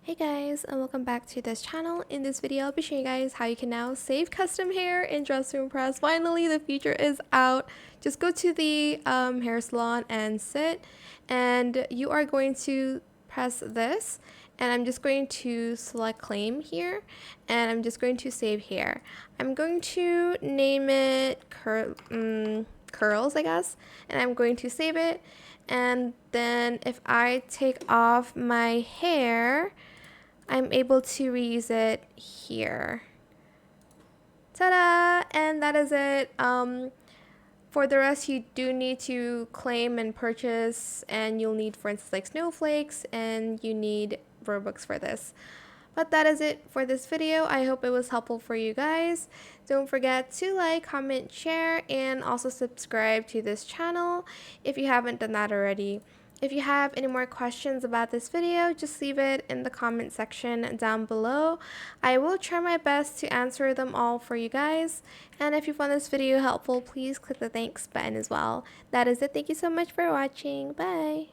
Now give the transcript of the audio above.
Hey guys, and welcome back to this channel. In this video, I'll be showing you guys how you can now save custom hair in Dress Room Press. Finally, the feature is out. Just go to the hair salon and sit, and you are going to press this, and I'm just going to select claim here, and I'm just going to save hair. I'm going to name it curls, I guess, and I'm going to save it. And then if I take off my hair, I'm able to reuse it here. Ta-da! And that is it. For the rest, you do need to claim and purchase, and you'll need, for instance, like snowflakes, and you need Robux for this. But that is it for this video. I hope it was helpful for you guys. Don't forget to like, comment, share, and also subscribe to this channel if you haven't done that already. If you have any more questions about this video, just leave it in the comment section down below. I will try my best to answer them all for you guys. And if you found this video helpful, please click the thanks button as well. That is it. Thank you so much for watching. Bye.